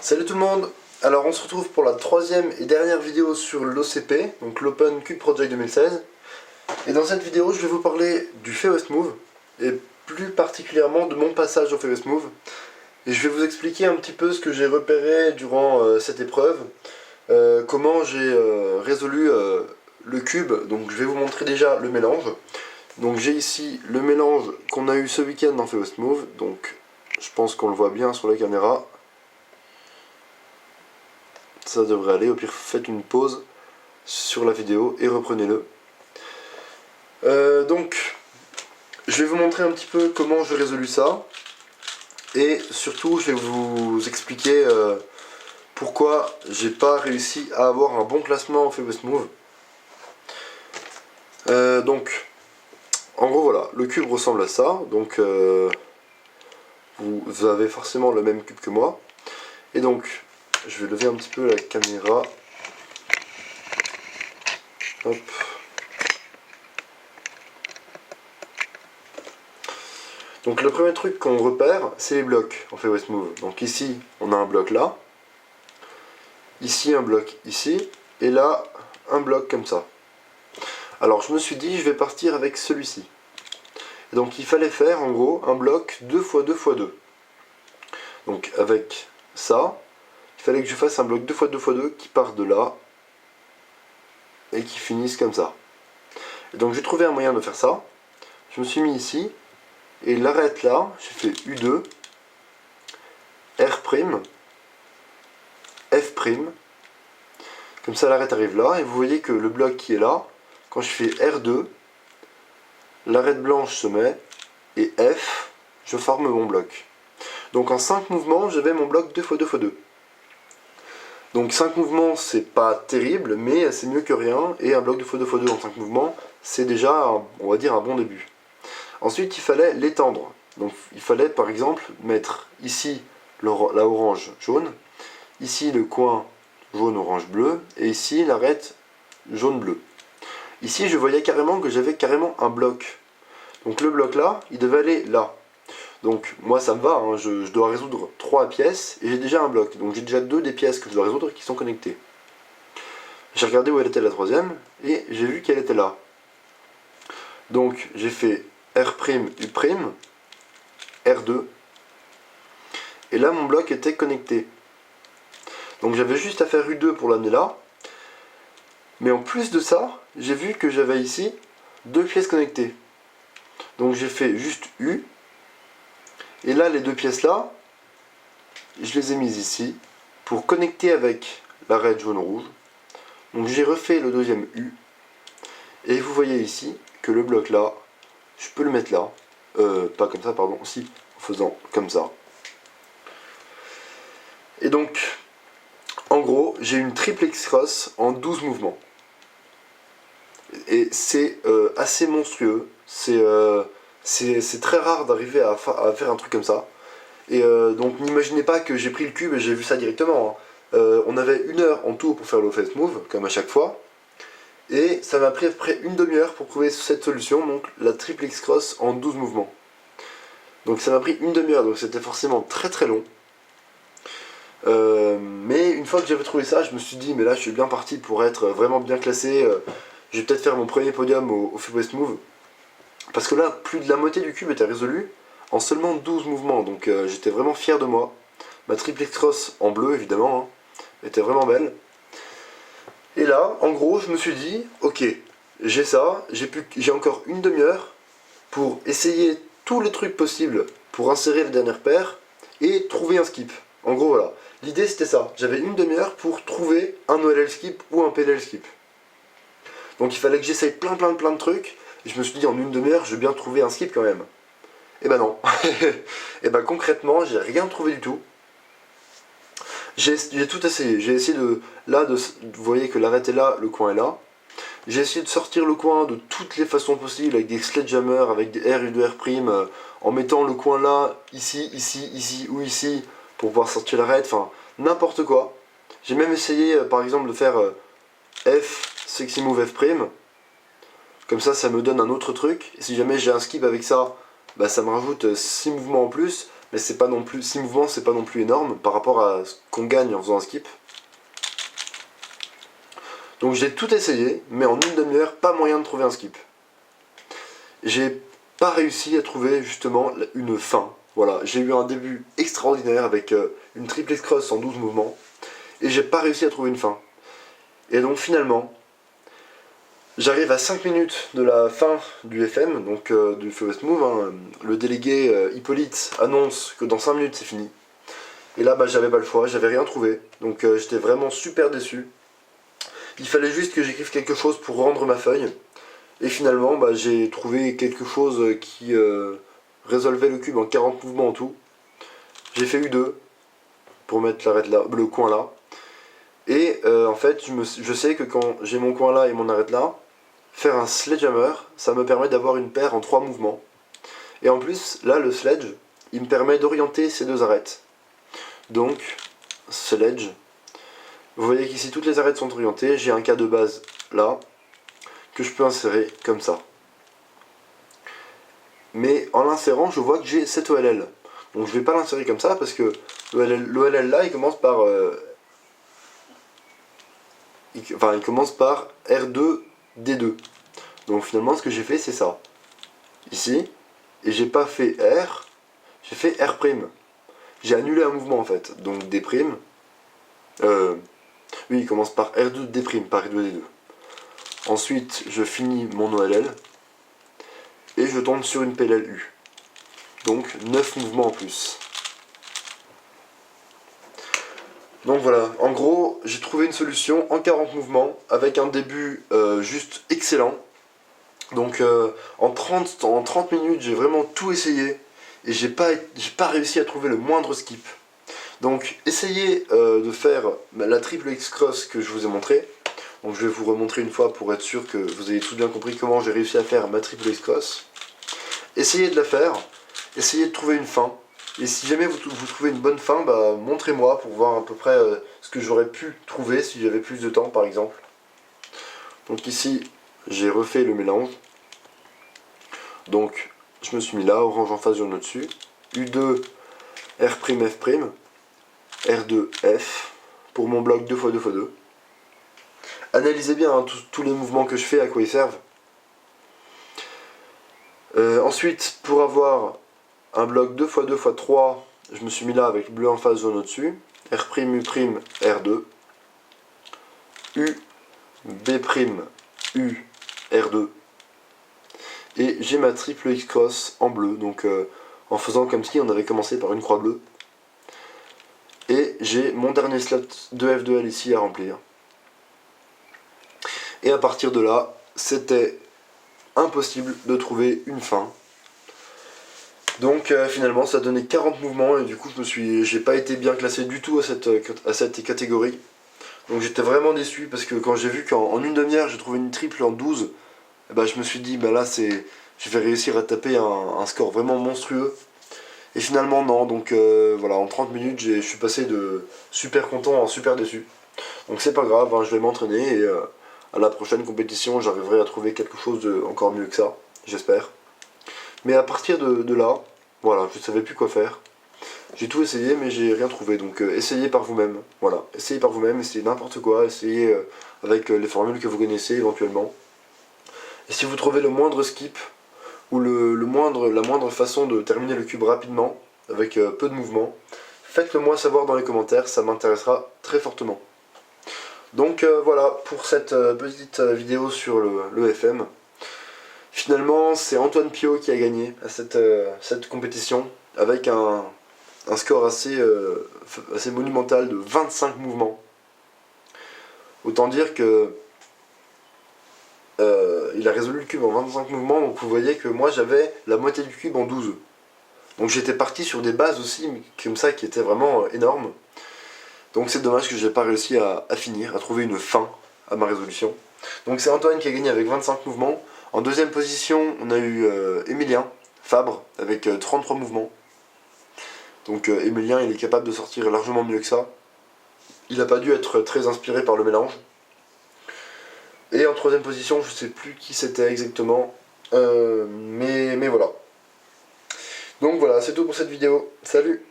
Salut tout le monde. Alors on se retrouve pour la troisième et dernière vidéo sur l'OCP, donc l'Open Cube Project 2016. Et dans cette vidéo je vais vous parler du Fewest Move, et plus particulièrement de mon passage au Fewest Move. Et je vais vous expliquer un petit peu ce que j'ai repéré durant cette épreuve, comment j'ai résolu le cube. Donc je vais vous montrer déjà le mélange. Donc j'ai ici le mélange qu'on a eu ce week-end dans Fewest Move, donc je pense qu'on le voit bien sur la caméra. Ça devrait aller, au pire faites une pause sur la vidéo et reprenez-le. Donc, je vais vous montrer un petit peu comment j'ai résolu ça. Et surtout, je vais vous expliquer pourquoi j'ai pas réussi à avoir un bon classement en Fewest Move. Donc, en gros voilà, le cube ressemble à ça. Donc, vous avez forcément le même cube que moi. Et donc, je vais lever un petit peu la caméra. Hop. Donc le premier truc qu'on repère, c'est les blocs en Fewest Move. Donc ici, on a un bloc là. Ici, un bloc ici. Et là, un bloc comme ça. Alors je me suis dit, je vais partir avec celui-ci. Donc il fallait faire en gros un bloc 2 x 2 x 2. Donc avec ça, il fallait que je fasse un bloc 2 x 2 x 2 qui part de là et qui finisse comme ça. Et donc j'ai trouvé un moyen de faire ça. Je me suis mis ici et l'arête là, j'ai fait U2, R', F'. Comme ça l'arête arrive là et vous voyez que le bloc qui est là, quand je fais R2, l'arête blanche se met et F, je forme mon bloc. Donc en 5 mouvements, j'avais mon bloc 2 x 2 x 2. Donc 5 mouvements, c'est pas terrible, mais c'est mieux que rien. Et un bloc 2 x 2 x 2 en 5 mouvements, c'est déjà, on va dire, un bon début. Ensuite, il fallait l'étendre. Donc il fallait par exemple mettre ici la orange jaune, ici le coin jaune orange bleu, et ici l'arête jaune bleu. Ici, je voyais carrément que j'avais carrément un bloc. Donc le bloc là, il devait aller là. Donc moi ça me va, hein, je dois résoudre 3 pièces et j'ai déjà un bloc. Donc j'ai déjà 2 des pièces que je dois résoudre qui sont connectées. J'ai regardé où elle était la troisième et j'ai vu qu'elle était là. Donc j'ai fait R', U', R2. Et là mon bloc était connecté. Donc j'avais juste à faire U2 pour l'amener là. Mais en plus de ça, j'ai vu que j'avais ici 2 pièces connectées. Donc j'ai fait juste U. Et là, les 2 pièces là, je les ai mises ici pour connecter avec l'arête jaune-rouge. Donc j'ai refait le deuxième U. Et vous voyez ici que le bloc là, je peux le mettre là. Pas comme ça, pardon, si, en faisant comme ça. Et donc, en gros, j'ai une triple X-Cross en 12 mouvements. Et c'est assez monstrueux. C'est très rare d'arriver à faire un truc comme ça. Et donc n'imaginez pas que j'ai pris le cube et j'ai vu ça directement. Hein. On avait 1 heure en tout pour faire le Fewest Move, comme à chaque fois. Et ça m'a pris à peu près une demi-heure pour trouver cette solution, donc la triple X-Cross en 12 mouvements. Donc ça m'a pris une demi-heure, donc c'était forcément très très long. Mais une fois que j'avais trouvé ça, je me suis dit, mais là je suis bien parti pour être vraiment bien classé. Je vais peut-être faire mon premier podium au Fewest Move. Parce que là, plus de la moitié du cube était résolu en seulement 12 mouvements. Donc j'étais vraiment fier de moi. Ma triple X-Cross en bleu, évidemment, hein, était vraiment belle. Et là, en gros, je me suis dit, ok, j'ai ça, j'ai encore une demi-heure pour essayer tous les trucs possibles pour insérer la dernière paire et trouver un skip. En gros, voilà. L'idée, c'était ça. J'avais une demi-heure pour trouver un OLL skip ou un PLL skip. Donc il fallait que j'essaye plein de trucs. Et je me suis dit, en une demi-heure, je vais bien trouver un skip quand même. Et ben non. Et ben concrètement, j'ai rien trouvé du tout. J'ai tout essayé. J'ai essayé de... Là, vous voyez que l'arête est là, le coin est là. J'ai essayé de sortir le coin de toutes les façons possibles, avec des sledgehammers, avec des R, U2, R', en mettant le coin là, ici, ici ou ici, pour pouvoir sortir l'arête. Enfin, n'importe quoi. J'ai même essayé, par exemple, de faire F, Sexy Move F'. Comme ça me donne un autre truc. Et si jamais j'ai un skip avec ça, bah ça me rajoute 6 mouvements en plus. mais c'est pas non plus 6 mouvements, c'est pas non plus énorme par rapport à ce qu'on gagne en faisant un skip. Donc j'ai tout essayé, mais en une demi-heure, pas moyen de trouver un skip. J'ai pas réussi à trouver justement une fin. Voilà, j'ai eu un début extraordinaire avec une triplex cross en 12 mouvements, et j'ai pas réussi à trouver une fin. Et donc finalement, j'arrive à 5 minutes de la fin du FM, donc du First Move, hein. Le délégué Hippolyte annonce que dans 5 minutes c'est fini. Et là, bah, j'avais pas le choix, j'avais rien trouvé, donc j'étais vraiment super déçu. Il fallait juste que j'écrive quelque chose pour rendre ma feuille. Et finalement, bah, j'ai trouvé quelque chose qui résolvait le cube en 40 mouvements en tout. J'ai fait U2 pour mettre l'arête là, le coin là. Et en fait, je sais que quand j'ai mon coin là et mon arête là, faire un sledgehammer, ça me permet d'avoir une paire en 3 mouvements. Et en plus, là, le sledge, il me permet d'orienter ces deux arêtes. Donc, sledge. Vous voyez qu'ici, toutes les arêtes sont orientées. J'ai un cas de base là, que je peux insérer comme ça. Mais en l'insérant, je vois que j'ai 7 OLL. Donc je vais pas l'insérer comme ça parce que l'OLL là, il commence par il commence par R2 D2. Donc finalement, ce que j'ai fait, c'est ça. Ici, et j'ai pas fait R, j'ai fait R'. J'ai annulé un mouvement en fait. Donc D'. Oui, il commence par R2 D', par R2 D2. Ensuite, je finis mon OLL et je tombe sur une PLLU. Donc 9 mouvements en plus. Donc voilà, en gros, j'ai trouvé une solution en 40 mouvements avec un début juste excellent. Donc en 30 minutes, j'ai vraiment tout essayé et j'ai pas réussi à trouver le moindre skip. Donc essayez de faire la triple X-Cross que je vous ai montré. Donc je vais vous remontrer une fois pour être sûr que vous ayez tout bien compris comment j'ai réussi à faire ma triple X-Cross. Essayez de la faire, essayez de trouver une fin. Et si jamais vous trouvez une bonne fin, bah, montrez-moi pour voir à peu près ce que j'aurais pu trouver si j'avais plus de temps par exemple. Donc ici, j'ai refait le mélange. Donc je me suis mis là, orange en face, jaune au-dessus. U2, R', F', R2, F, pour mon bloc 2x2x2. Analysez bien hein, tous les mouvements que je fais, à quoi ils servent. Ensuite, pour avoir un bloc 2x2x3, je me suis mis là avec bleu en face, jaune au-dessus. R', U', R2. U, B', U, R2. Et j'ai ma triple X-Cross en bleu, donc en faisant comme si on avait commencé par une croix bleue. Et j'ai mon dernier slot de F2L ici à remplir. Et à partir de là, c'était impossible de trouver une fin. Donc finalement ça donnait 40 mouvements et du coup j'ai pas été bien classé du tout à cette catégorie. Donc j'étais vraiment déçu parce que quand j'ai vu qu'en une demi-heure j'ai trouvé une triple en 12, bah, je me suis dit bah là je vais réussir à taper un score vraiment monstrueux. Et finalement non, donc voilà, en 30 minutes je suis passé de super content à super déçu. Donc c'est pas grave, hein, je vais m'entraîner et à la prochaine compétition j'arriverai à trouver quelque chose de encore mieux que ça, j'espère. Mais à partir de là, voilà, je ne savais plus quoi faire. J'ai tout essayé mais j'ai rien trouvé, donc essayez par vous-même. Voilà, essayez par vous-même, essayez n'importe quoi, essayez avec les formules que vous connaissez éventuellement. Et si vous trouvez le moindre skip, ou la moindre façon de terminer le cube rapidement, avec peu de mouvement, faites-le moi savoir dans les commentaires, ça m'intéressera très fortement. Donc voilà pour cette petite vidéo sur le FM. Finalement, c'est Antoine Piot qui a gagné à cette compétition, avec un score assez monumental de 25 mouvements. Autant dire que il a résolu le cube en 25 mouvements, donc vous voyez que moi j'avais la moitié du cube en 12. Donc j'étais parti sur des bases aussi, comme ça, qui étaient vraiment énormes. Donc c'est dommage que j'ai pas réussi à finir, à trouver une fin à ma résolution. Donc c'est Antoine qui a gagné avec 25 mouvements. En deuxième position, on a eu Emilien Fabre avec 33 mouvements. Donc Emilien, il est capable de sortir largement mieux que ça. Il n'a pas dû être très inspiré par le mélange. Et en troisième position, je sais plus qui c'était exactement. Mais voilà. Donc voilà, c'est tout pour cette vidéo. Salut!